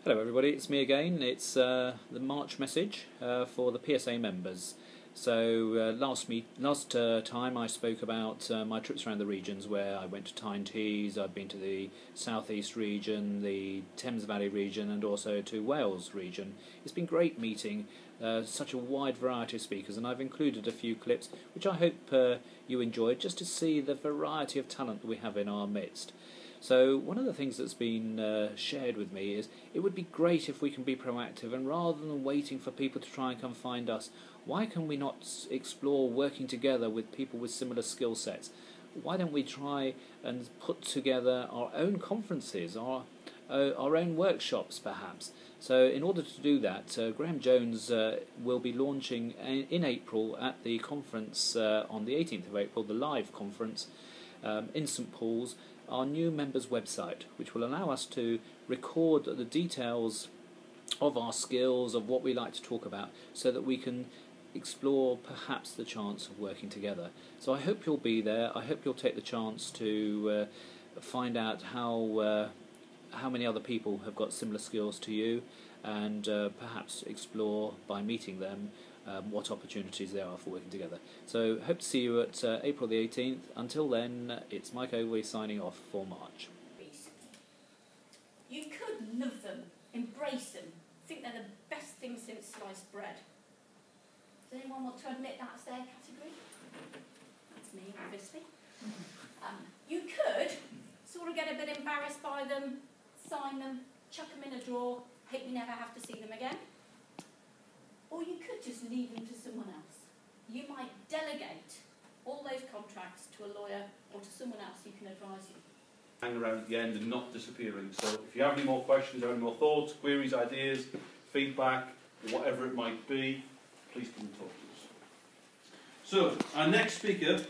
Hello everybody, it's me again. It's the March message for the PSA members. So last time I spoke about my trips around the regions, where I went to Tyne Tees, I've been to the South East region, the Thames Valley region and also to Wales region. It's been great meeting such a wide variety of speakers, and I've included a few clips which I hope you enjoyed, just to see the variety of talent that we have in our midst. So one of the things that's been shared with me is it would be great if we can be proactive, and rather than waiting for people to try and come find us, why can we not explore working together with people with similar skill sets? Why don't we try and put together our own conferences, our own workshops perhaps? So in order to do that, Graham Jones will be launching in April at the conference on the 18th of April, the live conference in St Paul's, our new members website, which will allow us to record the details of our skills, of what we like to talk about, so that we can explore perhaps the chance of working together. So I hope you'll be there. I hope you'll take the chance to find out how many other people have got similar skills to you, and perhaps explore by meeting them what opportunities there are for working together. So hope to see you at April the 18th. Until then, it's Mike Ogilvie signing off for March. You could love them, embrace them, think they're the best thing since sliced bread. Does anyone want to admit that's their category? That's me, obviously. You could sort of get a bit embarrassed by them, sign them, chuck them in a drawer, hope you never have to see them again. Or you could just leave them to someone else. You might delegate all those contracts to a lawyer or to someone else who can advise you. Hang around at the end and not disappearing. So if you have any more questions, or any more thoughts, queries, ideas, feedback, whatever it might be, please come and talk to us. So our next speaker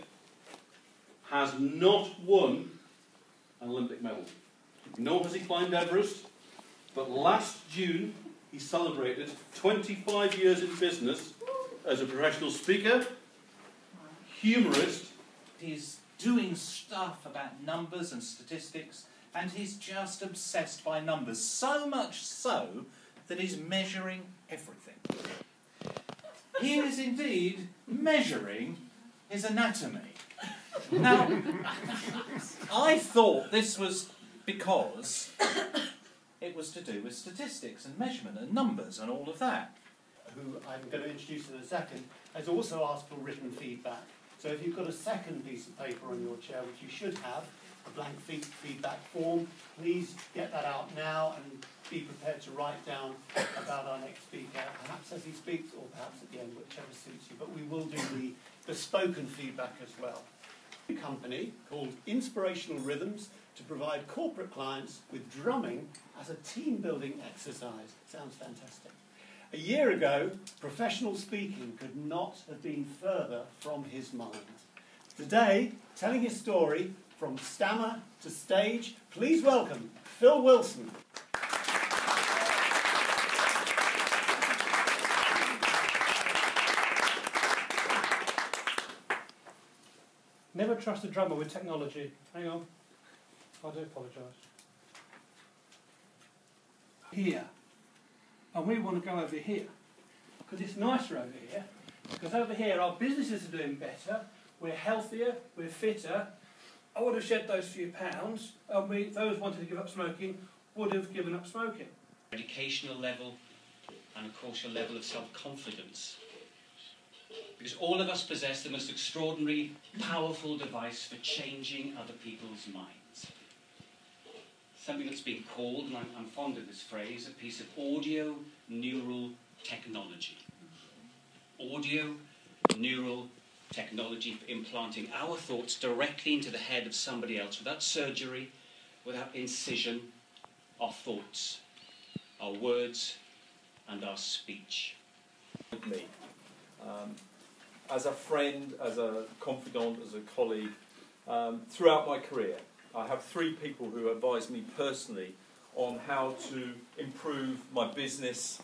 has not won an Olympic medal. Nor has he climbed Everest, but last June he celebrated 25 years in business as a professional speaker, humorist. He's doing stuff about numbers and statistics, and he's just obsessed by numbers, so much so that he's measuring everything. He is indeed measuring his anatomy. Now, I thought this was because it was to do with statistics and measurement and numbers and all of that. Who I'm going to introduce in a second, has also asked for written feedback. So if you've got a second piece of paper on your chair, which you should have, a blank feedback form, please get that out now and be prepared to write down about our next speaker, perhaps as he speaks or perhaps at the end, whichever suits you. But we will do the spoken feedback as well. A company called Inspirational Rhythms to provide corporate clients with drumming as a team-building exercise. Sounds fantastic. A year ago, professional speaking could not have been further from his mind. Today, telling his story from stammer to stage, please welcome Phil Wilson. Never trust a drummer with technology. Hang on. I do apologise. Here. And we want to go over here. Because it's nicer over here. Because over here our businesses are doing better. We're healthier. We're fitter. I would have shed those few pounds. And those wanting to give up smoking would have given up smoking. Educational level and of course your level of self-confidence. Because all of us possess the most extraordinary, powerful device for changing other people's minds. Something that's been called, and I'm fond of this phrase, a piece of audio neural technology. Audio neural technology for implanting our thoughts directly into the head of somebody else without surgery, without incision, our thoughts, our words, and our speech. Me. As a friend, as a confidant, as a colleague, throughout my career, I have three people who advise me personally on how to improve my business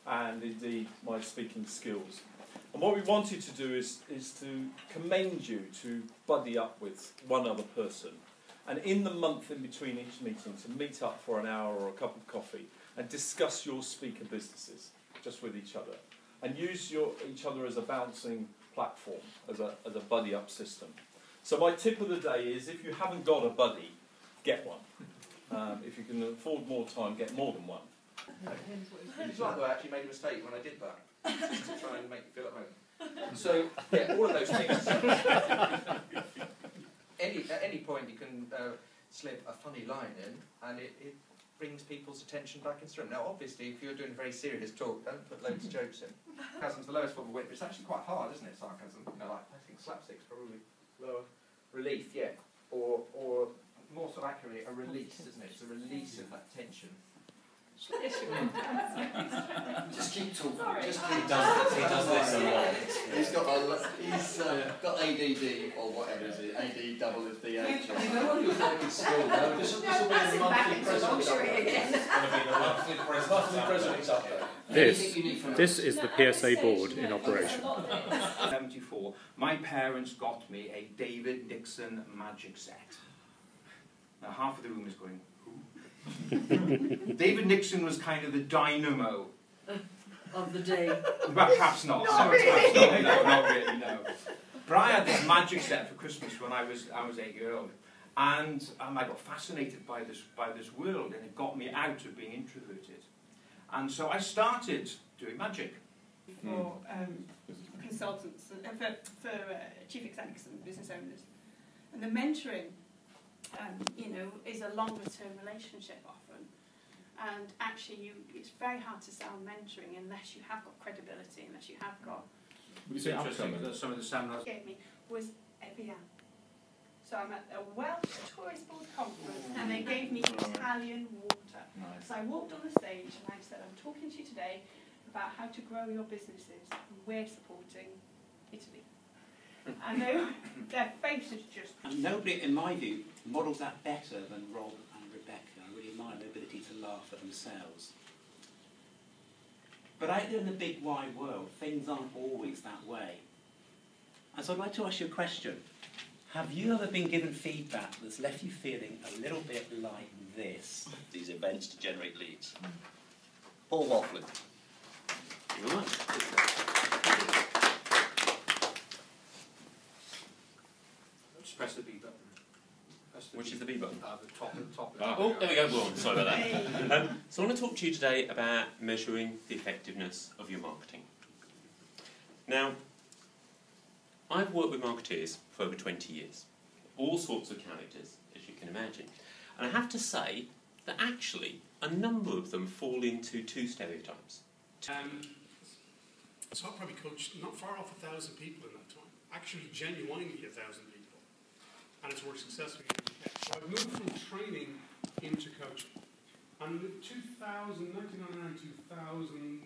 and indeed my speaking skills. And what we wanted to do is to commend you to buddy up with one other person, and in the month in between each meeting to meet up for an hour or a cup of coffee and discuss your speaker businesses just with each other, and use each other as a bouncing platform, as a buddy up system. So my tip of the day is, if you haven't got a buddy, get one. If you can afford more time, get more than one. It's like though I actually made a mistake when I did that, to try and make you feel at home. So, yeah, all of those things. At any point you can slip a funny line in, and it brings people's attention back into the room. Now, obviously, if you're doing a very serious talk, don't put loads of jokes in. Sarcasm's the lowest form of wit, but it's actually quite hard, isn't it, sarcasm? You know, like, I think slapstick's probably lower. Relief, yeah. Or more sort of accurately, a release, isn't it? It's a release of that tension. Just keep talking. Sorry. Just keep He does this a lot. He's got ADD or whatever is it? AD double is the H. You know what he was like in school, though? This will be the monthly present update. This is the PSA board in operation. 1974, my parents got me a David Nixon magic set. Now half of the room is going, who? David Nixon was kind of the dynamo of the day. Well, perhaps not. Not No, really. perhaps not. No, not really, no. But I had this magic set for Christmas when I was 8 years old, and I got fascinated by this world, and it got me out of being introverted, and so I started doing magic. For consultants, for chief execs and business owners, and the mentoring, is a longer term relationship often. And actually, it's very hard to sell mentoring unless you have got credibility, unless you have got. Would you say Interesting that some of the seminars Gave me was Evian. So I'm at a Welsh tourist board conference, and they gave me Italian water. Nice. So I walked on the stage and I said, "I'm talking to you today about how to grow your businesses. And we're supporting Italy." And their faces just. And nobody, in my view, models that better than Rob and Rebecca. I really admire their ability to laugh at themselves. But out there in the big wide world, things aren't always that way. And so I'd like to ask you a question. Have you ever been given feedback that's left you feeling a little bit like this? These events to generate leads. Paul Laughlin. Thank you very much. just press the B button. Which is the B button? The top. Oh, there we go. Well, sorry about that. So I want to talk to you today about measuring the effectiveness of your marketing. Now, I've worked with marketeers for over 20 years. All sorts of characters, as you can imagine. And I have to say that actually a number of them fall into two stereotypes. So I probably coached not far off 1,000 people in that time. Actually, genuinely 1,000 people. And it's worked successfully. So I've moved from training into coaching. And in 1999, 2000,